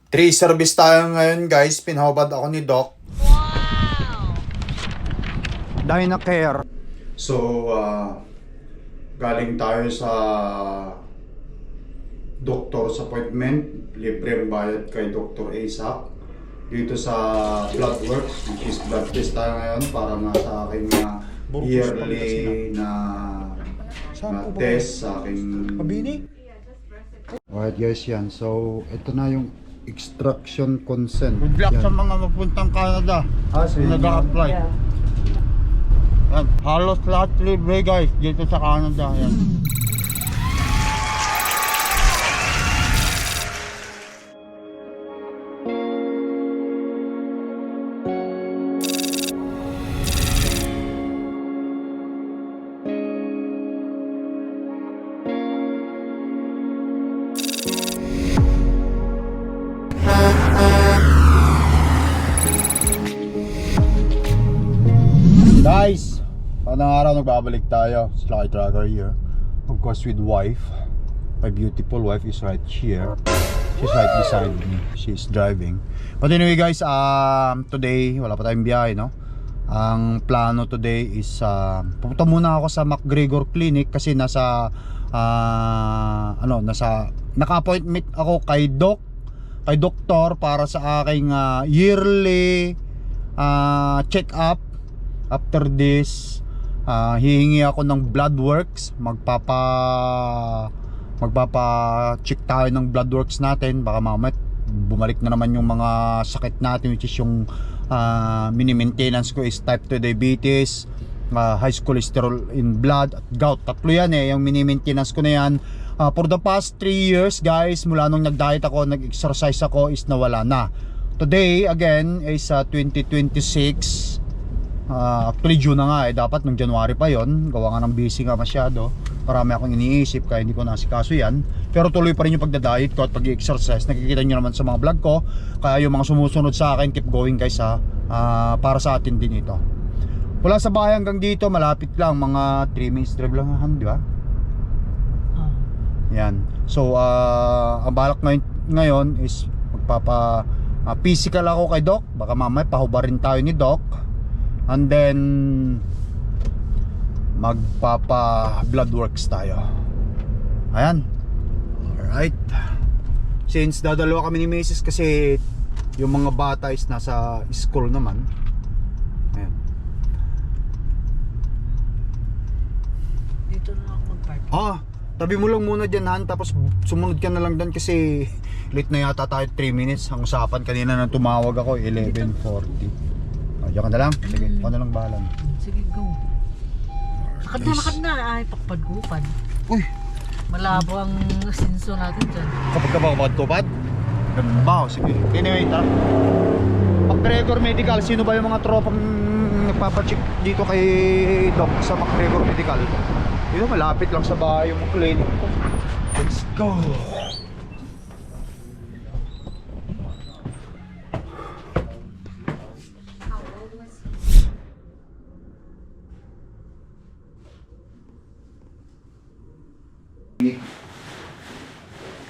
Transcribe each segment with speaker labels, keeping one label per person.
Speaker 1: Three service tayo ngayon guys. Pinahubad ako ni Doc. Dynacare. So, galing tayo sa doctor's appointment. Libre ang bayad kay Dr. Isaac. Dito sa Bloodworks, which is blood test tayo ngayon para nga sa aking yearly na test sa aking... Alright guys, yan. So, ito na yung extraction consent.
Speaker 2: Good luck
Speaker 1: Yan.
Speaker 2: sa mga mapuntang Canada nag-a-apply. Yan. Halos lahat libre guys dito sa Canada. Yan.
Speaker 1: Guys, panang araw nagbabalik tayo. Sly Tracker here. Of course with wife. My beautiful wife is right here. She's right beside me. She's driving. But anyway guys, today wala pa tayong biyahe, no? Ang plano today is pupunta muna ako sa McGregor Clinic kasi nasa naka-appointment ako kay doktor para sa aking yearly check-up. After this, hihingi ako ng Bloodworks. Magpapa-check tayo ng Bloodworks natin. Baka mamaya bumalik na naman yung mga sakit natin, which is yung mini-maintenance ko is type 2 diabetes, high cholesterol in blood at gout. Tatlo yan yung mini-maintenance ko na yan. For the past 3 years guys, mula nung nag-diet ako, nag-exercise ako, is nawala na. Today again is 2026. Actually June na nga dapat nung January pa yon. Gawa nga ng busy nga masyado, marami akong iniisip kaya hindi ko nasikaso yan. Pero tuloy pa rin yung pagda-diet ko at pag-exercise. Nakikita nyo naman sa mga vlog ko. Kaya yung mga sumusunod sa akin, keep going guys para sa atin din ito. Mula sa bahay hanggang dito malapit lang, mga 3 minutes drive lang, di ba? Yan. So ang balak ngayon is magpapa physical ako kay Doc. Baka mamaya pahubarin tayo ni Doc. And then magpapa Bloodworks tayo. Ayan. Alright. Since dadalawa kami ni Mrs. kasi yung mga bata is nasa school naman. Ayan.
Speaker 3: Dito na ako mag-park.
Speaker 1: Tabi mo lang muna dyan Han, tapos sumunod ka na lang dyan kasi late na yata tayo 3 minutes. Ang usapan kanina nang tumawag ako 11:40. Diyan ka na lang? Sige, ako na lang bahala.
Speaker 3: Sige, go. Lakad na. Ay, pakpad-gupad.
Speaker 1: Uy!
Speaker 3: Malabo ang asinso natin dyan.
Speaker 1: Kapag ka ba kapag-tupad? Ganun ba? Sige. Anyway, tara. McGregor Medical. Sino ba yung mga tropang nagpapacheck dito kay Doc sa McGregor Medical? Dito, malapit lang sa bahay yung clinic ko. Let's go!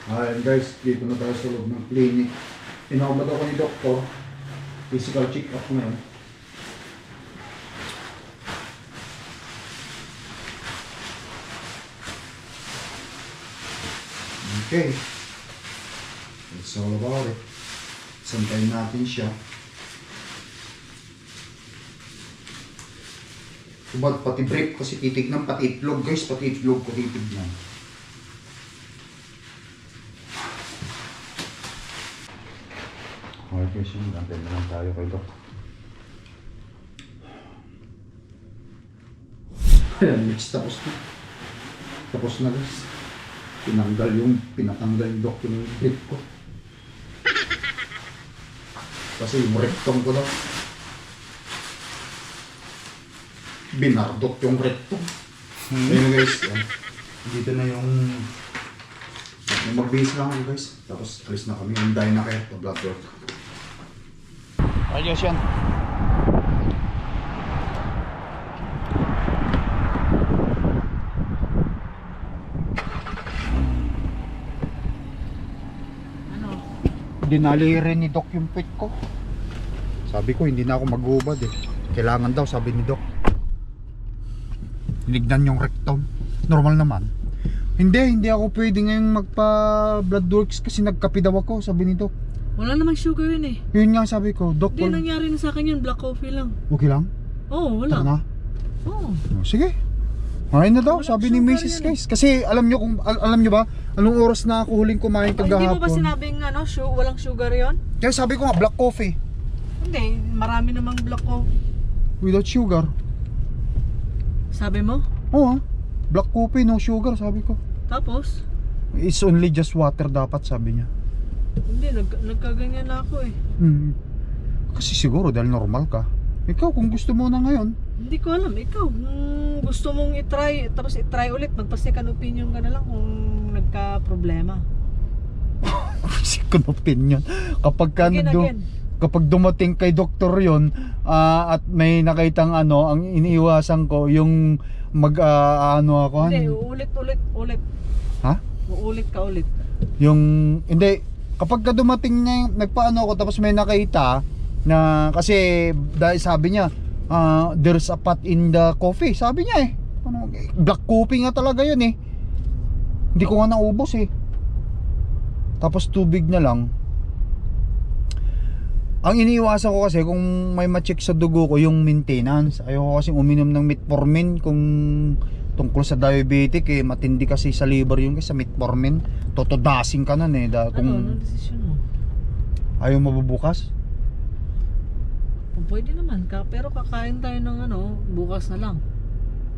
Speaker 1: Ayan guys, dito na tayo sa loob ng clinic. Pinahubad ako ni Doktor. Physical check-up ngayon. Okay. That's all about it. Santayin natin siya. Subad pati brief kasi titignan, pati itlog guys, pati itlog ko titignan. Okay, so magantay na lang tayo kay Doc. Ayan, mix tapos na. Tapos na guys. Pinatanggal yung Doc yung brief ko. Kasi yung rectum ko daw. Binardot yung rectum. Ayun guys, dito na yung mag-base lang ako guys. Tapos alis na kami. Yung Dynacare to Bloodwork. Ayos yan. dinali rin ni Doc yung pit ko. Sabi ko hindi na ako magubad eh. Kailangan daw, sabi ni Doc. Tinignan yung rectum. Normal naman. Hindi ako pwede ngayong magpa blood works kasi nagkape daw ako, sabi ni Doc.
Speaker 3: Wala namang sugar yun eh.
Speaker 1: Yun nga sabi ko, Doc.
Speaker 3: Hindi, nangyari na sa akin yun, black coffee lang.
Speaker 1: Okay lang?
Speaker 3: Oo,
Speaker 1: Tara na.
Speaker 3: wala. Oo.
Speaker 1: Oh, sige. Ayun na daw,
Speaker 3: Walang
Speaker 1: sabi ni
Speaker 3: sugar
Speaker 1: Mrs.
Speaker 3: yan
Speaker 1: guys. Kasi alam nyo kung alam nyo ba, anong oras na ako huling kumain
Speaker 3: Hindi mo ba
Speaker 1: kagahapon?
Speaker 3: sinabing walang sugar yon?
Speaker 1: Kaya sabi ko nga black coffee
Speaker 3: Hindi, marami namang black coffee.
Speaker 1: without sugar.
Speaker 3: Sabi mo?
Speaker 1: Oo, black coffee no sugar sabi ko.
Speaker 3: Tapos?
Speaker 1: It's only just water dapat sabi niya.
Speaker 3: Hindi, nagkaganyan na ako eh.
Speaker 1: Kasi siguro dahil normal ka. Ikaw kung gusto mo na ngayon.
Speaker 3: Hindi ko alam, ikaw, gusto mong itry, tapos itry ulit, magpa-second opinion ka na lang kung nagka-problema.
Speaker 1: Second opinion.
Speaker 3: Again.
Speaker 1: Kapag dumating kay doktor yon at may nakitang ang iniiwasan ko yung ako.
Speaker 3: Hindi, ulit.
Speaker 1: Ha?
Speaker 3: Uulit ka ulit.
Speaker 1: Yung hindi kapag ka dumating na nagpaano ako tapos may nakita na kasi dahil sabi niya there's a pot in the coffee sabi niya eh. Black coffee nga talaga yun eh. Hindi ko nga naubos eh. Tapos tubig na lang. Ang iniiwasan ko kasi kung may ma-check sa dugo ko yung maintenance. Ayoko kasi uminom ng metformin kung tungkol sa diabetic eh, matindi kasi sa liver yung sa metformin. Totodasing ka nun eh.
Speaker 3: Anong desisyon mo?
Speaker 1: Ayaw mabubukas?
Speaker 3: Kung pwede naman ka, pero kakain tayo ng bukas na lang.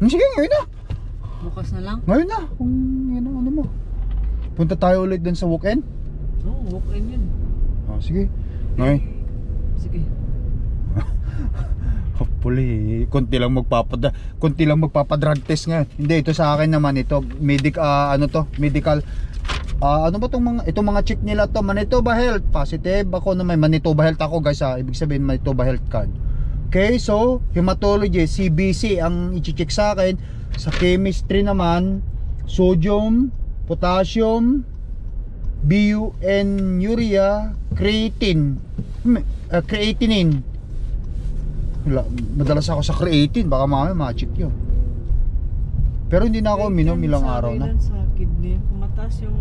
Speaker 1: Sige, ngayon na.
Speaker 3: Bukas na lang?
Speaker 1: Ngayon na. Kung yun ang mo. Punta tayo ulit dun sa walk-in?
Speaker 3: Oo, walk-in yun.
Speaker 1: Sige. Ngayon.
Speaker 3: Sige.
Speaker 1: Hopefully, konti lang magpapadrug test ngayon. Hindi, ito sa akin naman ito medical. Ano ba itong mga check nila to? Manitoba Health positive. Ako na may Manitoba Health ako guys ibig sabihin Manitoba Health card. Okay, so hematology, CBC ang i-check sa akin. Sa chemistry naman, sodium, potassium, BUN, urea, creatine. Creatinine. Madalas ako sa creatine, baka mamaya ma-check yun. Pero hindi na ako uminom ilang araw na.
Speaker 3: Sa kidney, kung mataas yung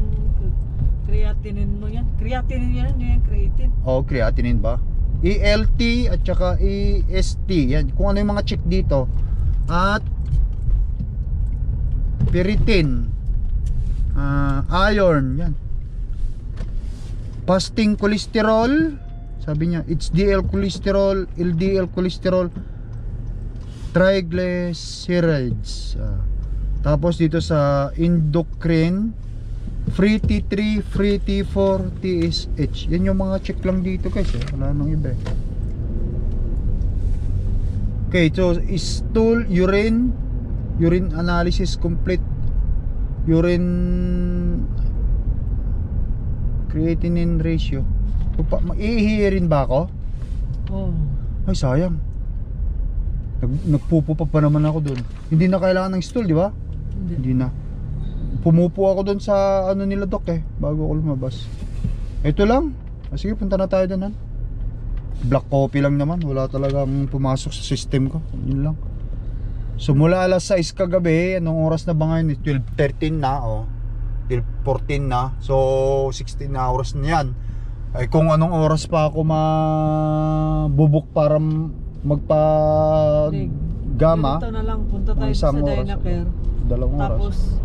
Speaker 3: creatinine mo yan. Creatinine yan, yung creatine.
Speaker 1: Oh, creatinine ba? ELT at saka EST. Yan, kung ano yung mga check dito. At ferritin, iron, yan. Fasting cholesterol, sabi niya, HDL cholesterol, LDL cholesterol, triglycerides. Tapos dito sa endocrine, free T3, free T4, TSH. Yan yung mga check lang dito guys wala nang iba Okay, so stool, urine analysis complete, urine creatinine ratio. Iihirin ba ako?
Speaker 3: Oo.
Speaker 1: Ay sayang, nagpupo pa naman ako doon. Hindi na kailangan ng stool, di ba? Hindi na. Pumupo ako doon sa nila doc bago ako lumabas. Ito lang. Sige, punta na tayo doon. Black coffee lang naman, wala talagang pumasok sa system ko. Yun lang. So mula alas 6 kagabi, anong oras na ba ngayon? 12:13 na 12:14 na. So 16 hours na yan. Ay kung anong oras pa ako mabubuk para magpa-gama.
Speaker 3: Ganito na lang, punta tayo
Speaker 1: Isang
Speaker 3: sa
Speaker 1: oras.
Speaker 3: Dynacare.
Speaker 1: Dalawang oras.
Speaker 3: Tapos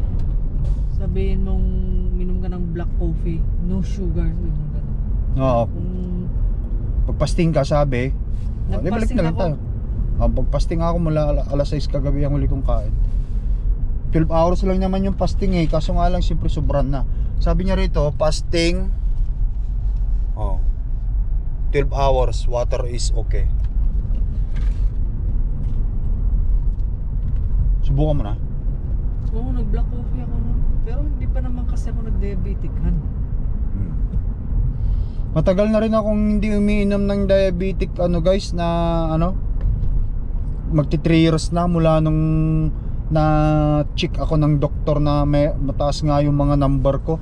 Speaker 3: sabihin mong minom ka ng black coffee, no sugar, minom ka na.
Speaker 1: Oo.
Speaker 3: Kung
Speaker 1: Pagpasting ka sabi, balik na lang
Speaker 3: ako.
Speaker 1: tayo. Pagpasting ako mula alas 6 kagabi ang huli kong kain. 12 hours lang naman yung fasting kaso nga lang siyempre sobran na. Sabi niya rito, fasting 12 hours, water is okay. Subukan mo na.
Speaker 3: Oo, nag-black coffee ako nun. Pero hindi pa naman kasi ako nag-diabetic
Speaker 1: Matagal na rin akong hindi umiinom ng diabetic guys na magti 3 years na mula nung na check ako ng doktor na may mataas nga yung mga number ko.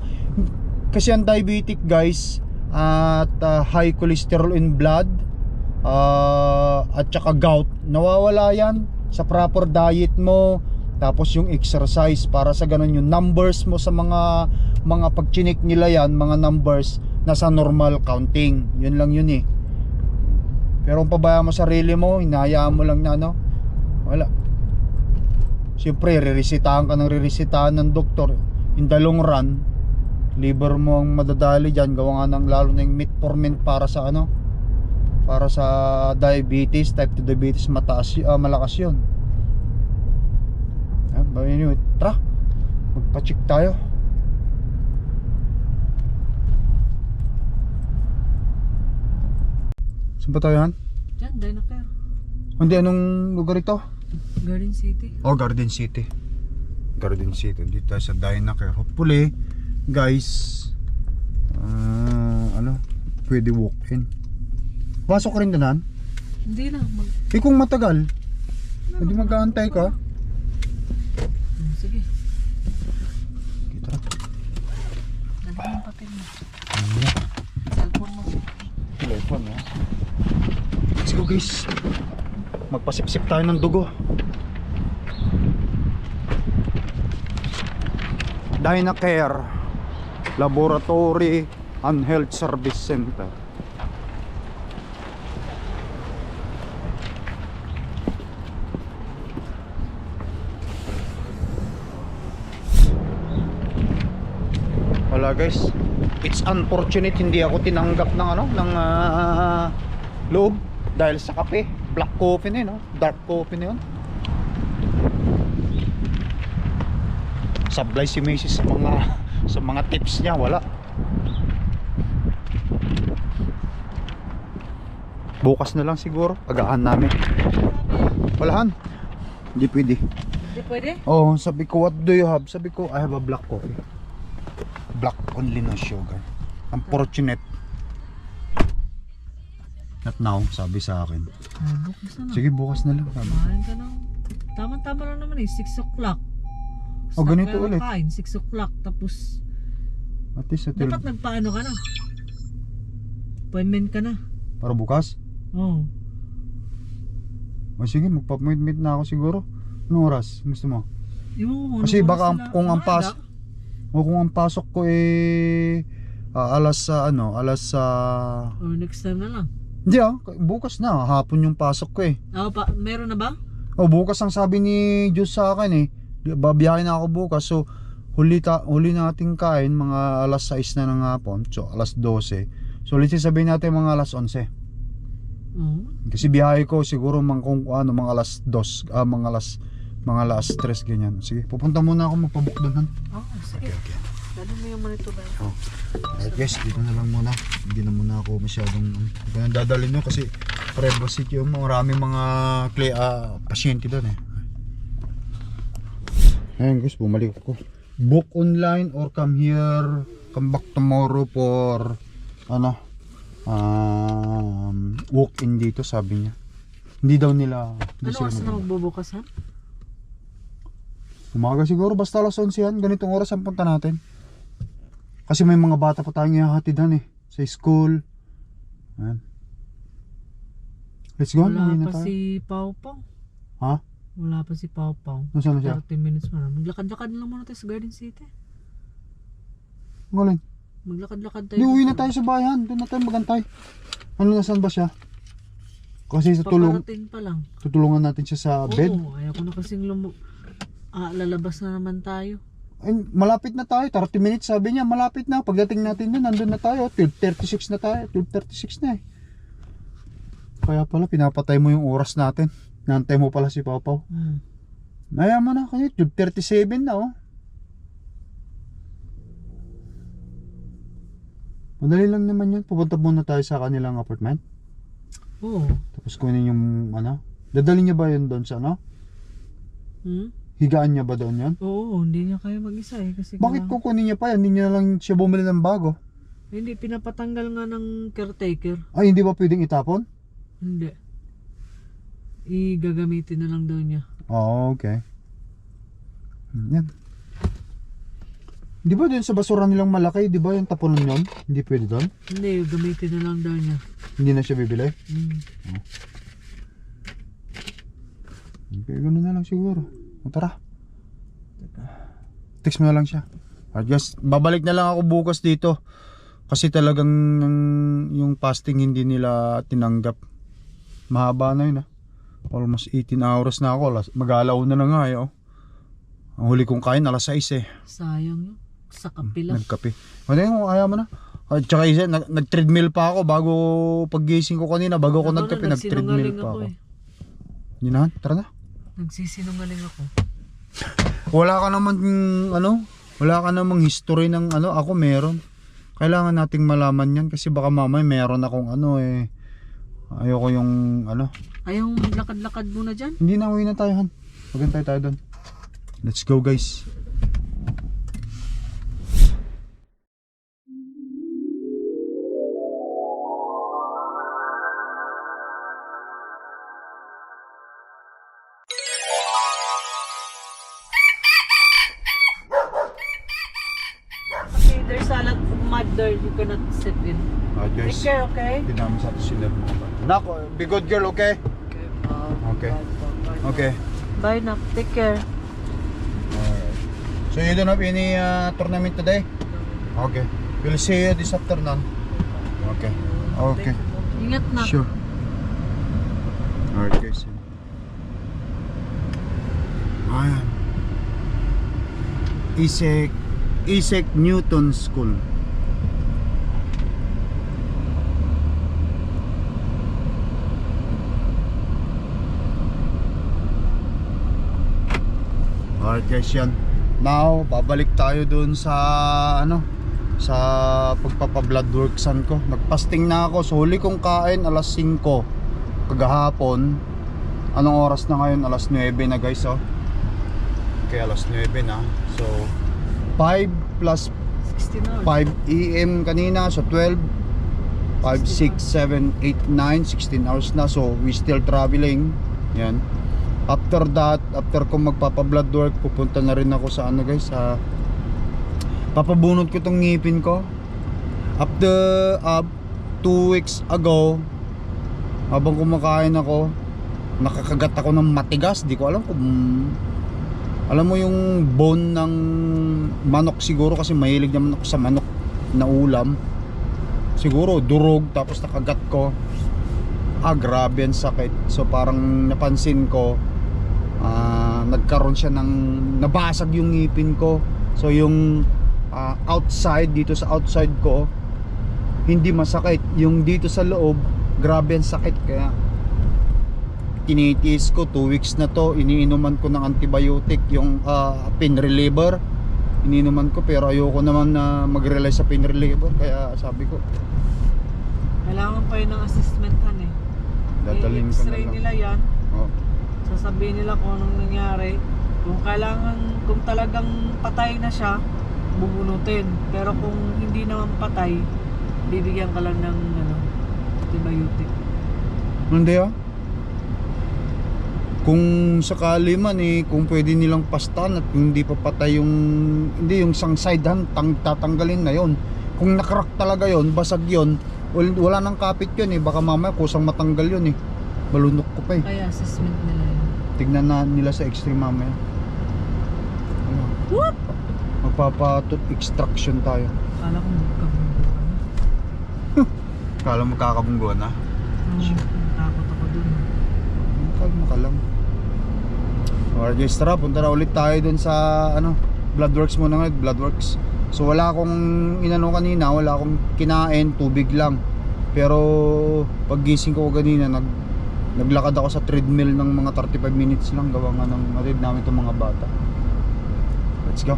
Speaker 1: Kasi ang diabetic guys, at high cholesterol in blood, at saka gout, nawawala yan sa proper diet mo. Tapos yung exercise, para sa ganun yung numbers mo sa mga pag-chinik nila yan, mga numbers nasa normal counting. Yun lang yun eh. Pero kung pabayaan mo sarili mo, hinahayaan mo lang na ano, wala. Siyempre ririsitahan ka ng ririsitahan ng doktor. In the long run, liver mo ang madadali dyan. Gawa nga ng lalo na yung metformin para sa ano, para sa diabetes, type 2 diabetes, malakas yun. Anyway, tara, magpa-check tayo. Saan ba tayo yan?
Speaker 3: Diyan, Dynacare.
Speaker 1: Hindi, anong lugar ito?
Speaker 3: Garden City.
Speaker 1: Oh, Garden City. Garden City. Dito tayo sa Dynacare. Hopefully, guys, ano, pwede walk-in. Pasok ka rin danan?
Speaker 3: Hindi lang.
Speaker 1: Kung matagal, hindi mag-aantay ka.
Speaker 3: Sige.
Speaker 1: Kita.
Speaker 3: Dali yung papel mo.
Speaker 1: Ano?
Speaker 3: Cellphone mo.
Speaker 1: Telephone, ha? Let's go, guys. Magpasip-sip tayo ng dugo. Dynacare Laboratory and Health Service Center. Wala guys, it's unfortunate hindi ako tinanggap ng ano, ng loob dahil sa kape, black coffee na yun, no? Dark coffee na yun. Sablay si Macy's sa mga tips niya, wala. Bukas na lang siguro, agahan namin. Walahan, hindi pwede.
Speaker 3: Hindi pwede?
Speaker 1: Oh, sabi ko, what do you have? Sabi ko, I have a black coffee. Black only, no sugar. Unfortunate. Not now, sabi sa akin.
Speaker 3: Bukas na lang.
Speaker 1: Sige, bukas na lang.
Speaker 3: Kumain ka lang. Tama-tama lang naman eh, 6 o'clock.
Speaker 1: Oh, ganito ulit.
Speaker 3: Kain, 6 o'clock. Tapos,
Speaker 1: At least, until,
Speaker 3: dapat nagpaano ka na. Appointment ka na.
Speaker 1: para bukas?
Speaker 3: Oo.
Speaker 1: O sige, magpa-appointment na ako siguro. Anong oras? Gusto mo?
Speaker 3: Yung,
Speaker 1: Kasi baka kung ang pasok, o kung ang pasok ko alas
Speaker 3: Or next time na lang.
Speaker 1: hindi bukas na, hapon yung pasok ko eh.
Speaker 3: Meron na ba?
Speaker 1: O bukas ang sabi ni Diyos sa akin eh. Babiyahin na ako bukas, so huli nating kain mga alas 6 na ng hapon, so alas 12. So let's say sabihin natin mga alas 11.
Speaker 3: Oo.
Speaker 1: Kasi biyahe ko siguro mga alas 2, mga alas 3 ganyan. Sige, pupunta muna ako magpabook doon.
Speaker 3: Oo, sige.
Speaker 1: Okay.
Speaker 3: Dali mo yung manito ba?
Speaker 1: Alright guys, dito na lang muna. Hindi na muna ako masyadong dadalhin nyo kasi privacy yung maraming mga pasyente doon eh. Ayun guys, bumalik ako. Book online or come here, come back tomorrow for walk in dito, sabi niya. Hindi daw nila.
Speaker 3: Ano oras na magbubukas ha?
Speaker 1: Umaga siguro, basta alas 11 yan. Ganitong oras ang punta natin. Kasi may mga bata pa tayong ihahatidan eh, sa school. Ayan. Let's go,
Speaker 3: Wala
Speaker 1: na
Speaker 3: pa
Speaker 1: tayo.
Speaker 3: si Pau Pau.
Speaker 1: Ha?
Speaker 3: Wala pa si Pau Pau.
Speaker 1: Nasaan na siya?
Speaker 3: 30 minutes mo na. Maglakad-lakad na lang muna tayo sa Garden City.
Speaker 1: Ngayon.
Speaker 3: Maglakad-lakad tayo.
Speaker 1: Di, uwi na tayo sa bayan. Doon na tayo magantay. Ano, nasaan ba siya? Kasi
Speaker 3: Paparating pa lang.
Speaker 1: tutulungan natin siya sa bed.
Speaker 3: Oo, ayaw ko na kasing lalabas na naman tayo.
Speaker 1: Ay, malapit na tayo. 30 minutes sabi niya. Malapit na. Pagdating natin doon, nandun na tayo. 12:36 na tayo. 12:36 na eh. Kaya pala, pinapatay mo yung oras natin. Nantay mo pala si Pau. Naya mo na kasi 12:37 na oh. Madali lang naman yun. Pupunta muna tayo sa kanilang apartment.
Speaker 3: Oo.
Speaker 1: Tapos kunin yung dadali niya ba yun doon sa higaan niya ba doon yun?
Speaker 3: Oo, hindi niya kaya mag-isa eh. Kasi
Speaker 1: Bakit kukunin niya pa yan? Hindi niya na lang siya bumili ng bago.
Speaker 3: Hindi, pinapatanggal nga ng caretaker.
Speaker 1: Ay, hindi ba pwedeng itapon?
Speaker 3: Hindi. Gagamitin na lang daw niya.
Speaker 1: Oo, okay. Yan. Di ba dun sa basura nilang malaki, di ba yung tapunan yun? Hindi pwede doon?
Speaker 3: Hindi, gamitin na lang daw niya.
Speaker 1: Hindi na siya bibili?
Speaker 3: Mm.
Speaker 1: Okay, gano'n na lang siguro. O, tara. Text mo na lang siya. I guess, babalik na lang ako bukas dito. Kasi talagang yung fasting hindi nila tinanggap. Mahaba na yun ah. Almost 18 hours na ako. Mag-alaw na nga eh. Oh. Ang huli kong kain alas 6 eh.
Speaker 3: Sayang yun. Sa kapila.
Speaker 1: Nagkape. O kung ayaw mo na. At saka isa, nag-treadmill pa ako bago paggising ko kanina. Bago ako nagkape, nag-treadmill pa ako. Yun na, tara na.
Speaker 3: Nagsisinungaling ako.
Speaker 1: Wala ka naman wala ka namang history ng ako meron. Kailangan nating malaman yan kasi baka mamaya meron akong ayoko yung
Speaker 3: Ayaw maglakad-lakad muna dyan?
Speaker 1: Hindi na, uwi na tayo han. Magantay tayo doon. Let's go guys.
Speaker 3: Okay, there's a lot of mud there you cannot sit in. Take
Speaker 1: Guys,
Speaker 3: care, okay?
Speaker 1: hindi namin sa atin sila mga bata. Nako, be good girl, okay? Okay. Okay.
Speaker 3: Bye, Nak. Take care.
Speaker 1: Alright. So you don't have any tournament today? Okay. We'll see you this afternoon. Okay. Okay.
Speaker 3: Ingat na.
Speaker 1: Sure. Alright guys. Ayan. Isaac Newton School. Alright guys, yan. Now, babalik tayo dun sa sa pagpapa-blood worksan ko. Nagpasting na ako. So huli kong kain alas 5 kagahapon. Anong oras na ngayon? Alas 9 na guys, oh. Okay, alas 9 na. So 5 plus
Speaker 3: 16 hours.
Speaker 1: 5 AM kanina, so 12 5, 6, 7, 8, 9 16 hours na. So we still traveling. Yan. After that, after ko magpapa-blood work, pupunta na rin ako sa guys, sa papabunot ko tong ngipin ko. After 2 weeks ago, habang kumakain ako, nakakagat ako ng matigas. Di ko alam kung alam mo yung bone ng manok siguro, kasi mahilig naman ako sa manok na ulam. Siguro durog, tapos nakagat ko. Grabe ang sakit. So parang napansin ko, nagkaroon siya ng nabasag yung ngipin ko. So yung outside, dito sa outside ko hindi masakit. Yung dito sa loob, grabe ang sakit. Kaya tinitiis ko 2 weeks na to. Iniinuman ko ng antibiotic, yung pain reliever. Iniinuman ko, pero ayoko naman na mag-rely sa pain reliever. Kaya sabi ko,
Speaker 3: Kailangan pa yun ng assessmentan eh.
Speaker 1: dadalhin ko na
Speaker 3: I-x-ray
Speaker 1: lang.
Speaker 3: nila yan.
Speaker 1: Oh.
Speaker 3: Sasabihin nila kung anong nangyari. Kung talagang patay na siya, bubunutin. Pero kung hindi naman patay, bibigyan ka lang ng antibiotic.
Speaker 1: Hindi kung sakali man kung pwede nilang pastan at hindi pa patay yung isang side hand, tatanggalin na yon. Kung nakrak talaga yon, basag yon, wala nang kapit yun baka mamaya kusang matanggal yun balunok ko pa
Speaker 3: Kaya assessment nila yun.
Speaker 1: tignan na nila sa x-ray mamaya.
Speaker 3: What?
Speaker 1: Magpapa-tooth extraction tayo.
Speaker 3: Kala ko magkabungguan.
Speaker 1: Kala mo kakabungguan na?
Speaker 3: Takot ako dun.
Speaker 1: Kalma ka lang. Alright guys, tara, punta na ulit tayo dun sa Bloodworks muna nga, Bloodworks. So wala akong kanina, wala akong kinain, tubig lang. Pero paggising ko kanina, naglakad ako sa treadmill ng mga 35 minutes lang, gawa nga ng matid namin itong mga bata. Let's go.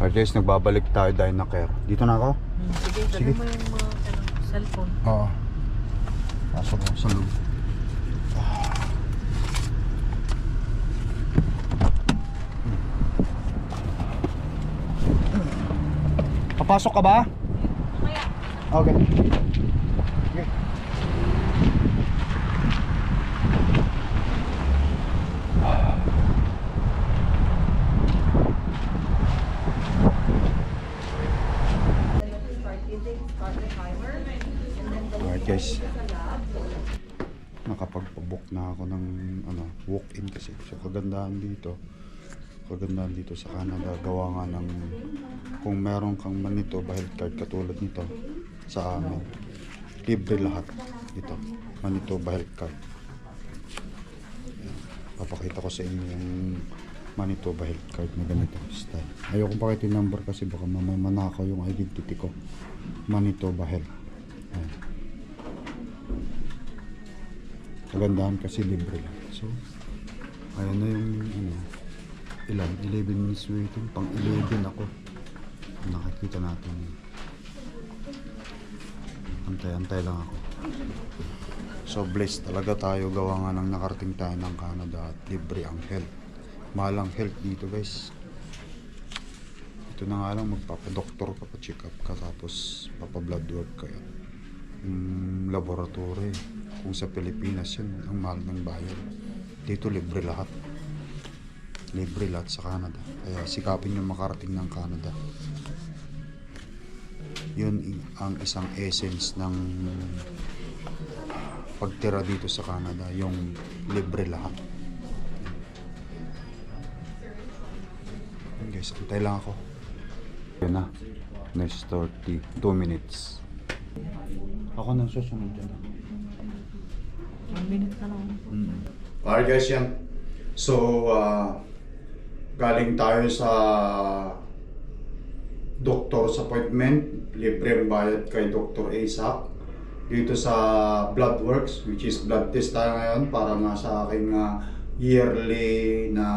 Speaker 1: Alright guys, nagbabalik tayo dahil na care. Dito na ako?
Speaker 3: Sige,
Speaker 1: Sige.
Speaker 3: dali mo yung mga cellphone.
Speaker 1: Oo. Pasok ako sa loob. Papasok ka ba? Okay. Okay. guys, nakapagpabook na ako ng walk-in kasi. So kagandahan dito sa Canada, gawa nga ng kung meron kang Manitoba health card katulad nito sa amin, libre lahat ito, Manitoba health card. Ayan. Papakita ko sa inyo yung Manitoba health card na ganito style. Ayoko pakita yung number kasi baka manakaw yung identity ko. Manitoba health. Ayan. Kagandahan kasi libre lang. So ayan na yung ilan, 11 minutes waiting, pang 11 ako. Nakikita natin. Antay-antay lang ako. So blessed talaga tayo, gawa nga ng nakarating tayo ng Canada at libre ang health. Mahal ang health dito guys. Ito na nga lang, magpapadoktor ka, pa-check up ka, tapos papa-blood work ka. Laboratory. Kung sa Pilipinas yun, ang mahal ng bayad. Dito libre lahat. Libre lahat sa Canada. Kaya sikapin nyo makarating ng Canada. Yun ang isang essence ng pagtira dito sa Canada, yung libre lahat. Yun guys, antay lang ako. Yun na, next 32 minutes. Ako nang susunod dyan.
Speaker 3: 1 minute na lang.
Speaker 1: Alright guys, yan. So, galing tayo sa doctor's appointment. Libre ang bayad kay Dr. Isaac. Dito sa Bloodworks, which is blood test tayo ngayon para nga sa aking yearly na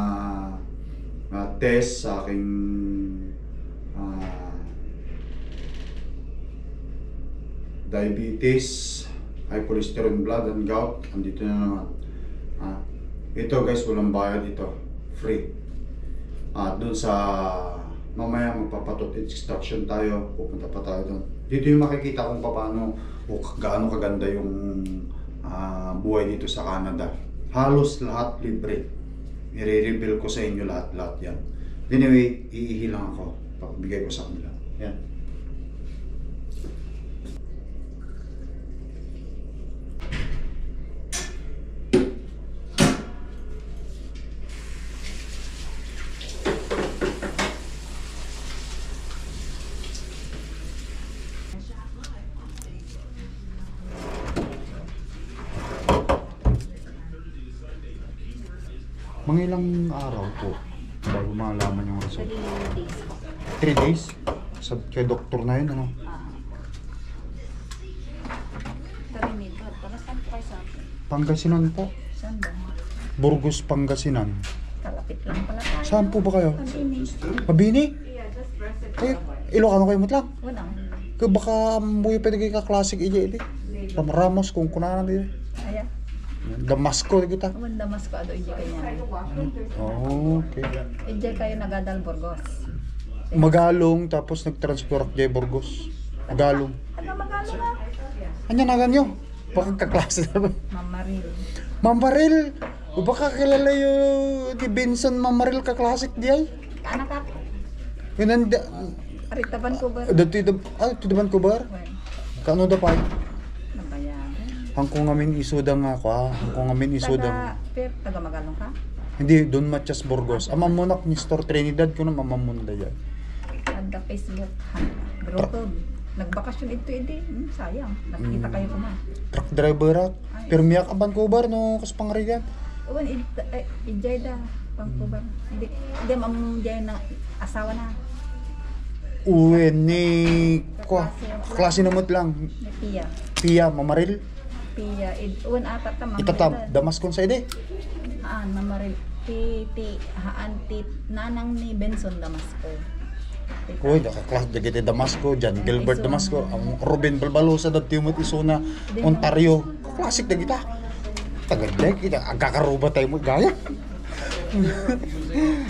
Speaker 1: test sa aking diabetes, high cholesterol blood and gout. Andito na naman. Ito guys, walang bayad ito. Free. At doon sa mamaya magpapatot extraction tayo, pupunta pa tayo doon. Dito yung makikita kung paano o gaano kaganda yung buhay dito sa Canada. Halos lahat libre. I-reveal ko sa inyo lahat yan. Anyway, iihilang ako. Pagbigay ko sa kanila. Yan. Mga ilang araw po bago malaman yung result?
Speaker 4: 3 days po.
Speaker 1: 3 days? Kay doktor na yun, ano?
Speaker 4: Tarimid po. Para saan po kayo sa akin?
Speaker 1: Pangasinan po.
Speaker 4: Saan ba?
Speaker 1: Burgos, Pangasinan.
Speaker 4: Kalapit lang pala tayo.
Speaker 1: Saan po ba kayo?
Speaker 4: Pag-inis.
Speaker 1: Mabini? Ay, Ilocano kayo matlang.
Speaker 4: Wala.
Speaker 1: Kaya baka buhay pwede kayo ka-classic ije. Ramos kung kunanan din.
Speaker 4: Aya.
Speaker 1: Damasco kita.
Speaker 4: Awan damas ko ado ije kayo.
Speaker 1: Okay.
Speaker 4: Ije kayo nagadal Burgos.
Speaker 1: Magalong tapos nag-transfer ako kay Burgos. Magalong.
Speaker 4: Taga Magalo na.
Speaker 1: Anya na ganyo? Baka kaklase na ba?
Speaker 4: Mamaril.
Speaker 1: Mamaril! O baka kilala yung di Benson Mamaril ka-classic di ay?
Speaker 4: Anak ka.
Speaker 1: Yun ang
Speaker 4: Arita Vancouver.
Speaker 1: dito di Vancouver?
Speaker 4: Well,
Speaker 1: Kano da pa?
Speaker 4: nabayan.
Speaker 1: Hangkong ngamin isuda nga ako ha. Hangkong ngamin isuda.
Speaker 4: Taga Magalong ka?
Speaker 1: Hindi, Don Matias Burgos. Amamunak ni Store Trinidad ko na mamamunda yan.
Speaker 4: Ada Facebook. Grupo. Nagbakasyon ito edi. Sayang. Nakita kayo ko na.
Speaker 1: Truck driver at. Pero miyak ka Vancouver no kaspangarigan.
Speaker 4: Uwan, ijay da. Vancouver. Hindi, mamujay na asawa na.
Speaker 1: Uwi ni klase namot lang.
Speaker 4: Ni Pia.
Speaker 1: Pia Mamaril.
Speaker 4: Pia. Uwan ata ta.
Speaker 1: Itatam. Damaskon sa ide.
Speaker 4: Mamaril. Haan ti nanang ni Benson Damasco.
Speaker 1: Uy, nakaklas dagiti Damasco dyan. Gilbert Damasco. Ang Ruben Balbalosa dat Timot Isona. Ontario. Classic na kita. Tagad kita. Agkakaruba tayo mo. Gaya.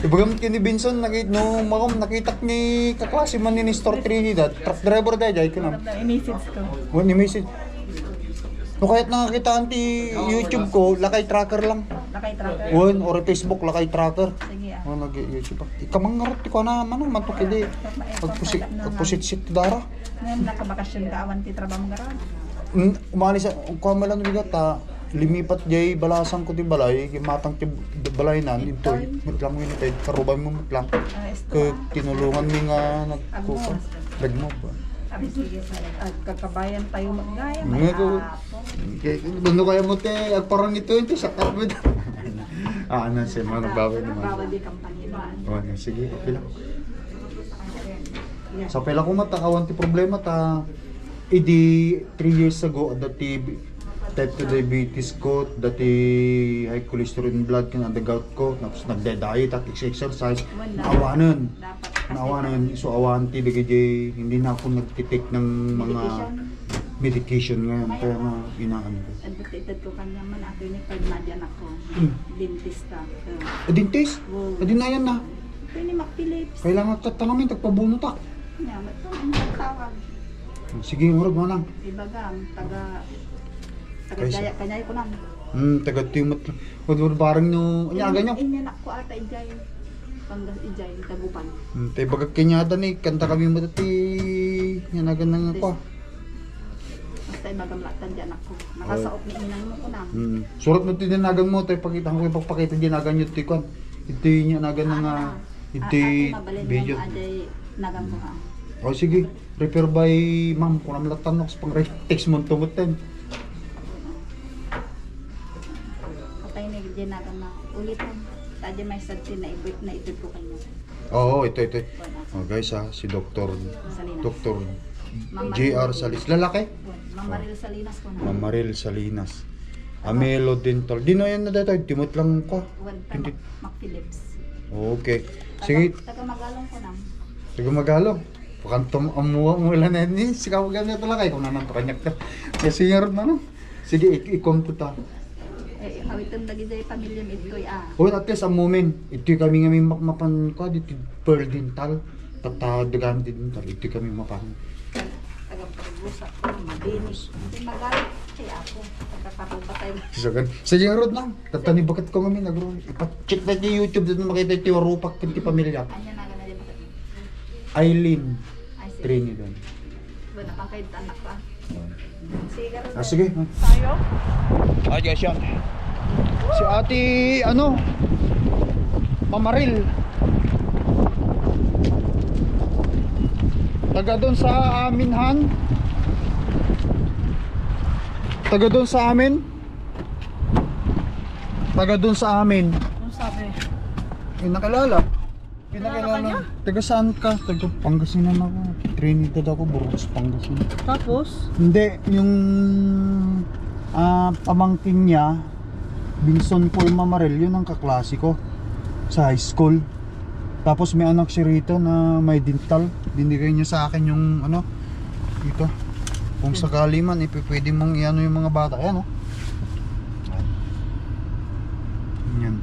Speaker 1: Ibagamit ni Benson, nakita ni kaklase man ni Store Trinidad, truck driver dahil jay ko na.
Speaker 4: I-message ko.
Speaker 1: Ni message. No kahit nakakita anti YouTube ko, lakay tracker lang.
Speaker 4: Lakay tracker.
Speaker 1: Or Facebook, lakay tracker.
Speaker 4: Sige ah.
Speaker 1: Nag-YouTube pa. Ikamangarot ko na, mantok hindi. Pagpusit-sit dara.
Speaker 4: Ngayon nakabakasyon ka awan ti trabaho mo garan.
Speaker 1: Umalis ko man lang bigat ta. Limipat jay balasan ko ti balay, matang ti balay nan ito. Mutlang winitay karubay mo mutlang. Ke tinulungan mi nga nagkuko. Dagmo ba.
Speaker 4: Sabi sige sa at kakabayan tayo maggaya.
Speaker 1: Nga
Speaker 4: May
Speaker 1: ko.
Speaker 4: hapon.
Speaker 1: Ano kaya mo te parang ito sakat mo. Ano siya mga nagbaway naman.
Speaker 4: Bawal di kampanya naman.
Speaker 1: Oh, sige, okay lang. Sa pela ko matakawan ti problema ta. Idi 3 years ago dati type 2 diabetes ko, dati high cholesterol in blood kan the gout ko, tapos nagde-diet at exercise. Awanan. Naawanan, so awan ti digay hindi na ako nagtitake ng mga medication ngayon kaya nga inaan ko.
Speaker 4: Advocated ko kanya man ako ni Pagmadian ako. Dentista.
Speaker 1: Dentist? Adinayan na.
Speaker 4: Ito ni Mac Phillips.
Speaker 1: Kailangan tatangamin tagpabunot ta.
Speaker 4: Namat to ang tawag.
Speaker 1: Sige, murag mo lang.
Speaker 4: Ibagam taga
Speaker 1: Kaysa?
Speaker 4: Jaya kanya ko nang.
Speaker 1: Taga timot. Wala parang no, anya ganyo.
Speaker 4: Inyan ako ata ijay. Panggas ijay tagupan.
Speaker 1: Tay bagag kenyada ni kanta kami mo dati. Yanagan nang ako.
Speaker 4: Basta ibagam latan diyan ako. Nakasaot ni inang mo ko nang.
Speaker 1: Surat mo tinagan mo tay pakita ko ipapakita dinagan yun ti kon. Ito yung nagan na nga. Ito video.
Speaker 4: Aday nagam ko ha.
Speaker 1: O sige, repair by ma'am kung naman latan sa pang text mo tungot ten.
Speaker 4: Patay ni ginagam na ulitan. Tadi may sadti na ibit na ito ko kanya.
Speaker 1: Oo, ito. Oh guys si Dr.
Speaker 4: Salinas.
Speaker 1: Dr.
Speaker 4: Mama
Speaker 1: JR Salis. Lalaki?
Speaker 4: Mamaril Salinas ko na.
Speaker 1: Mamaril Salinas. Amelo Dental. Di na yan na dito. Timot lang ko.
Speaker 4: Wanta Mac Phillips.
Speaker 1: Okay. Sige,
Speaker 4: Taga Magalong ko nang.
Speaker 1: sige magalong. Pakantom amuha mo lang na ni. Sikaw ganyan talaga. Kung nanan to kanyak ka. Kasi nga rin ano. Sige, i-computa.
Speaker 4: Hawiton lagi dahil pamilya mo ito
Speaker 1: O at least ang moment. Ito kami nga may mapan ko. Dito Pearl Dental. Tatadagan dental. Ito kami mapan.
Speaker 4: Taga Pagbusa ko. Mabinis. Hindi Magalong. Kaya ako. Pagkakarupa tayo.
Speaker 1: Sige Rod lang. Tatani bakit ko kami nagro. Ipa-check na yung YouTube dito makita ito yung rupak kunti pamilya.
Speaker 4: Anya na ganun din.
Speaker 1: Eileen
Speaker 4: Ay, sige.
Speaker 1: Trinidad.
Speaker 4: Wala pang kahit anak pa. Sige, ganun.
Speaker 1: Sige.
Speaker 3: Tayo?
Speaker 1: Ay guys yan. Si ate ano Mamaril. Taga doon sa amin han. Taga doon sa amin. Taga doon sa amin.
Speaker 3: Ano sabi?
Speaker 1: Pinakilala.
Speaker 3: Kilala ka niya?
Speaker 1: Taga saan ka? Taga Pangasinan ako. Trinidad ako, Burgos, Pangasinan.
Speaker 3: Tapos?
Speaker 1: Hindi, yung pamangkin niya, Binson Paul Mamaril, yun ang kaklase ko sa high school. Tapos may anak siya rito na may dental. Binigay niya sa akin yung ano, dito. Kung sakali man, pwede mong iano yung mga bata. Ayan, oh. Yan.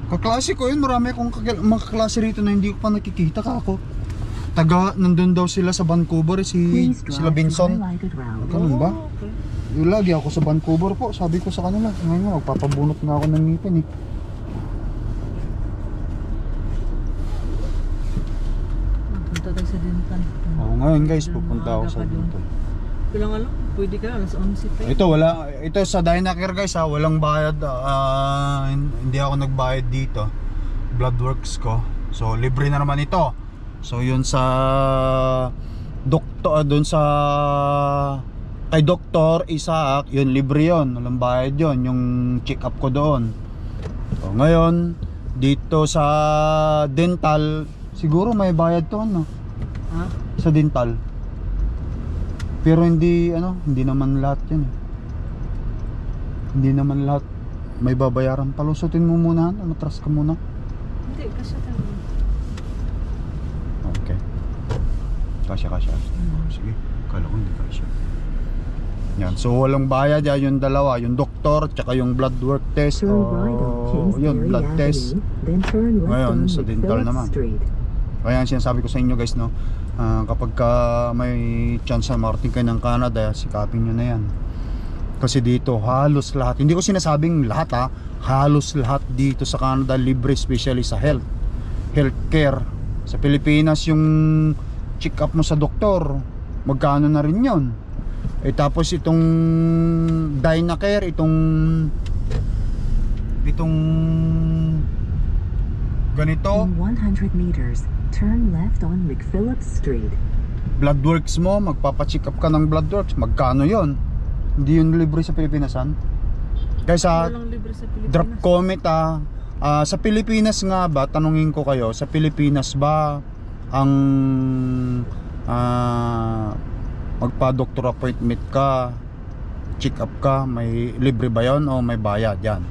Speaker 1: Kaklase ko yun, marami akong mga kaklase rito na hindi ko pa nakikita ka ako. Nandun daw sila sa Vancouver, sila Binson. Ganun ba?
Speaker 3: Okay.
Speaker 1: Yung lagi ako sa Vancouver po, sabi ko sa kanila. Ngayon, magpapabunot na ako ng ngipin eh.
Speaker 3: Punta tayo sa dental.
Speaker 1: Oo, ngayon guys, pupunta ako sa dito.
Speaker 3: Kailangan lang, pwede ka, alas 11 pa.
Speaker 1: Ito wala, ito sa Dynacare guys ha, walang bayad. Hindi ako nagbayad dito. Bloodworks ko. So libre na naman ito. So yun sa doktor doon sa kay Dr. Isaac, yun libre yun, walang bayad yun, yung check up ko doon. So ngayon dito sa dental, siguro may bayad to ano?
Speaker 3: Ha?
Speaker 1: Sa dental. Pero hindi hindi naman lahat 'yan. Hindi naman lahat may babayaran. Palusutin mo muna, matras ka muna.
Speaker 3: Hindi, kasi talaga.
Speaker 1: Okay. Kasya. Sige, kala ko hindi kasya. Yan, so walang bayad yan, yung dalawa, yung doktor tsaka yung blood work test. Yun, blood test. Ngayon, sa dental naman. Kaya sinasabi ko sa inyo guys, no, kapag ka may chance na makarating kayo ng Canada, sikapin nyo na yan. Kasi dito halos lahat, hindi ko sinasabing lahat ha, halos lahat dito sa Canada libre, especially sa healthcare. Sa Pilipinas yung check up mo sa doktor, magkano na rin yon. Tapos itong Dynacare, itong ganito,
Speaker 5: In 100 meters, turn left on McPhillips Street.
Speaker 1: Bloodworks mo, magpapacheck up ka ng Bloodworks, magkano yon? Hindi yun libre sa Pilipinasan? Guys,
Speaker 3: Walang libre sa Pilipinas.
Speaker 1: drop comment sa Pilipinas nga ba, tanungin ko kayo, sa Pilipinas ba ang magpa-doctor appointment ka, check up ka, may libre ba yon o may bayad yan?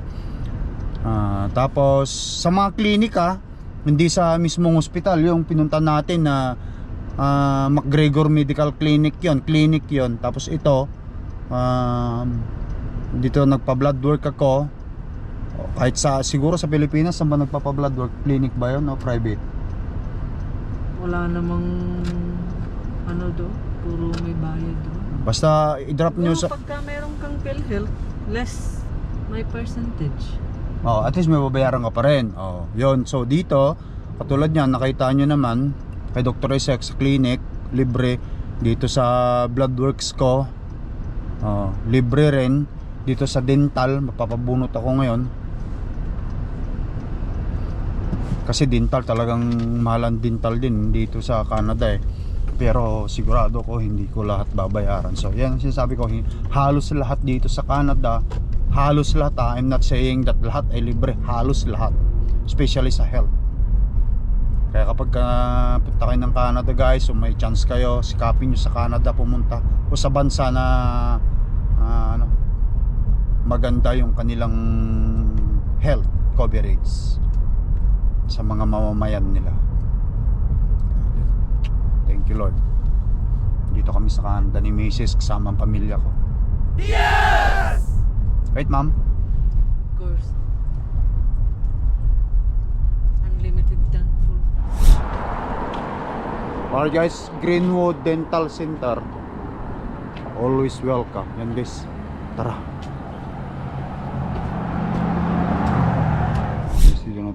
Speaker 1: Tapos sa mga klinika, hindi sa mismong hospital, yung pinunta natin na McGregor Medical Clinic yon. Tapos ito, dito nagpa-blood work ako. Kahit siguro sa Pilipinas, saan ba nagpapa-blood work? Clinic ba yun o private?
Speaker 3: Wala namang ano do, puro may bayad do.
Speaker 1: Basta i-drop nyo
Speaker 3: Pero
Speaker 1: sa...
Speaker 3: pagka meron kang PhilHealth, less may percentage.
Speaker 1: At least may babayaran ka pa rin. Yun. So dito, katulad niyan, nakita nyo naman kay Dr. Isaac sa clinic, libre. Dito sa Bloodworks ko, libre rin. Dito sa dental, magpapabunot ako ngayon. Kasi dental, talagang mahalan dental din dito sa Canada eh. Pero sigurado ko hindi ko lahat babayaran. So yan ang sinasabi ko, halos lahat dito sa Canada, halos lahat, I'm not saying that lahat ay libre, halos lahat, especially sa health. Kaya kapag punta kayo ng Canada guys, so may chance kayo, sikapin nyo sa Canada pumunta o sa bansa na maganda yung kanilang health coverage sa mga mamamayan nila. Thank you Lord. Dito kami sa Canada ni Mrs. kasama ang pamilya ko. Yes! Right, ma'am?
Speaker 3: Of course. Unlimited thankful.
Speaker 1: Alright guys, Greenwood Dental Center. Always welcome. Yan guys. Tara.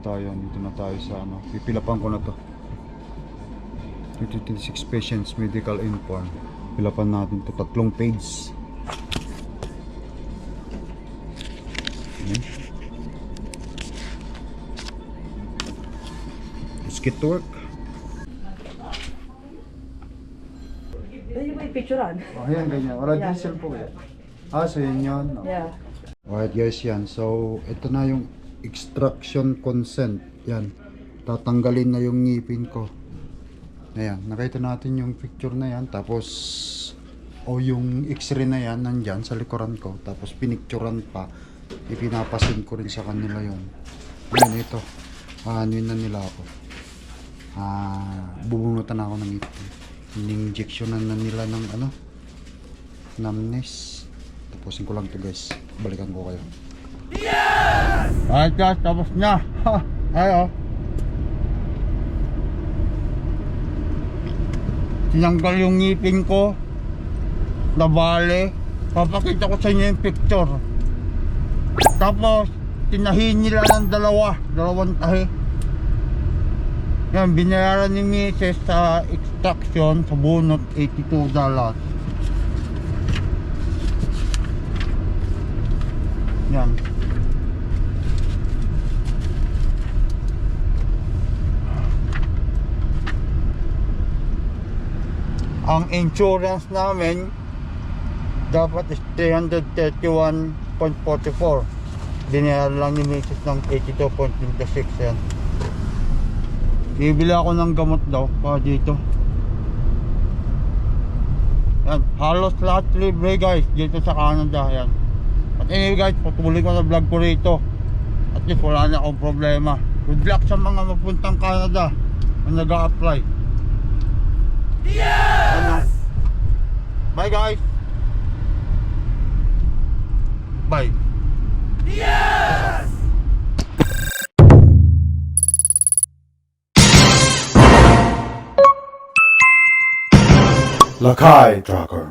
Speaker 1: Dito na tayo sa pipilapan ko na to. 26 patients medical inform. Pilapan natin to, 3 page. Let's get to work.
Speaker 4: Pwede mo i-picturean?
Speaker 1: Ayan, ganyan. Wala diesel po eh. So yun yun.
Speaker 4: Yeah.
Speaker 1: Alright guys, yan. So, ito na yung extraction consent. Yan. Tatanggalin na yung ngipin ko. Ayan. Nakita natin yung picture na yan. Tapos, yung x-ray na yan, nandyan sa likuran ko. Tapos, pinicturan pa. Ipinapasin ko rin sa kanila yun. Yan, ito. Anuin na nila ako. Bubunutan ako ng ngipin. Injectionan na nila ng numbness. Tapusin ko lang to guys. Balikan ko kayo. Yes! Alright guys, tapos na. Ayo. Tinanggal yung ngipin ko. Nabali. Papakita ko sa inyo yung picture. Tapos tinahin nila ng dalawang tahi. Yan, binayaran ni Mrs. sa extraction sa bunot $82. Yan. Ang insurance namin dapat is 331.44. Binayaran lang ni Mrs. ng 82.26 yan. Bibili ako ng gamot daw para dito. Yan, halos lahat libre guys dito sa Canada. Yan. At anyway guys, patuloy ko na vlog ko rito. At least wala na akong problema. Good luck sa mga mapuntang Canada na nag-a-apply. Yes! Bye guys. Bye. Yes!
Speaker 6: Lakai Tracker.